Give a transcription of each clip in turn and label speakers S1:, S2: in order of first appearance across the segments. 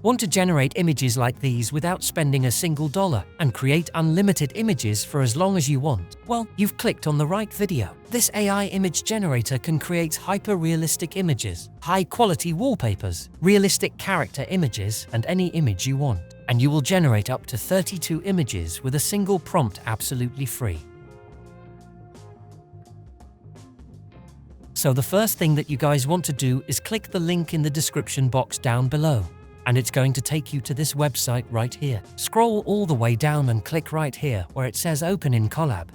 S1: Want to generate images like these without spending a single dollar and create unlimited images for as long as you want? Well, you've clicked on the right video. This AI image generator can create hyper-realistic images, high-quality wallpapers, realistic character images, and any image you want. And you will generate up to 32 images with a single prompt absolutely free. So the first thing that you guys want to do is click the link in the description box down below. And it's going to take you to this website right here. Scroll all the way down and click right here where it says Open in Colab.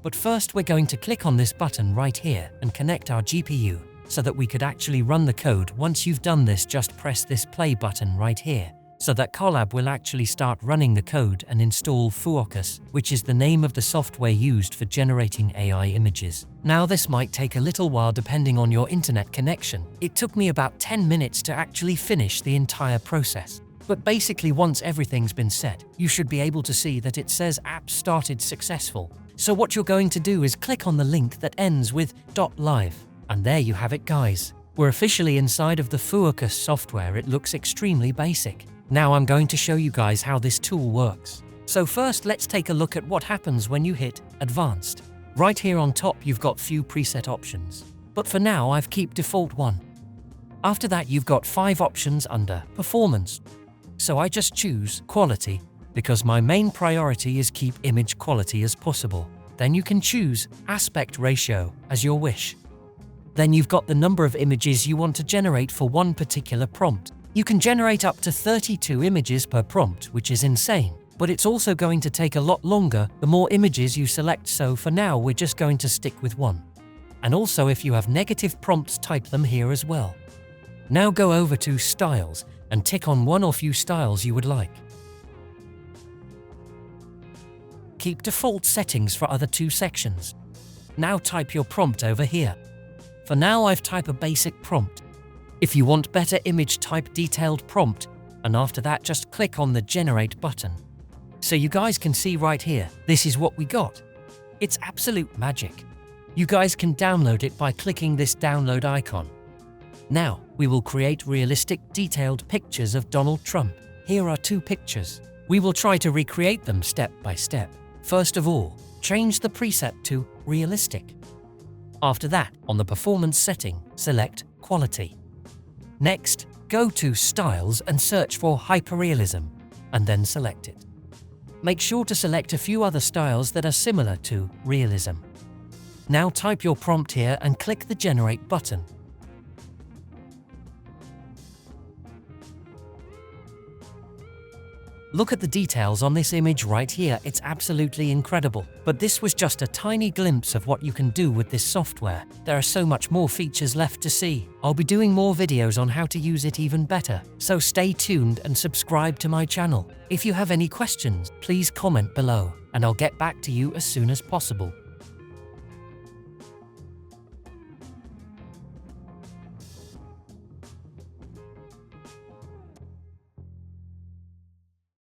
S1: But first we're going to click on this button right here and connect our GPU so that we could actually run the code. Once you've done this, just press this play button right here so that Colab will actually start running the code and install Focus, which is the name of the software used for generating AI images. Now this might take a little while depending on your internet connection. It took me about 10 minutes to actually finish the entire process. But basically once everything's been set, you should be able to see that it says app started successful. So what you're going to do is click on the link that ends with .live. And there you have it, guys. We're officially inside of the Focus software. It looks extremely basic. Now I'm going to show you guys how this tool works. So first let's take a look at what happens when you hit Advanced. Right here on top you've got few preset options. But for now I've kept default 1. After that you've got 5 options under Performance. So I just choose Quality because my main priority is keep image quality as possible. Then you can choose Aspect Ratio as your wish. Then you've got the number of images you want to generate for one particular prompt. You can generate up to 32 images per prompt, which is insane. But it's also going to take a lot longer the more images you select, so for now we're just going to stick with 1. And also if you have negative prompts, type them here as well. Now go over to Styles and tick on one or few styles you would like. Keep default settings for other 2 sections. Now type your prompt over here. For now I've typed a basic prompt. If you want better image, type detailed prompt, and after that just click on the generate button. So you guys can see right here, this is what we got. It's absolute magic. You guys can download it by clicking this download icon. Now, we will create realistic detailed pictures of Donald Trump. Here are 2 pictures. We will try to recreate them step by step. First of all, change the preset to realistic. After that, on the performance setting, select quality. Next, go to Styles and search for Hyperrealism, and then select it. Make sure to select a few other styles that are similar to realism. Now type your prompt here and click the Generate button. Look at the details on this image right here, it's absolutely incredible. But this was just a tiny glimpse of what you can do with this software. There are so much more features left to see. I'll be doing more videos on how to use it even better, so stay tuned and subscribe to my channel. If you have any questions, please comment below, and I'll get back to you as soon as possible.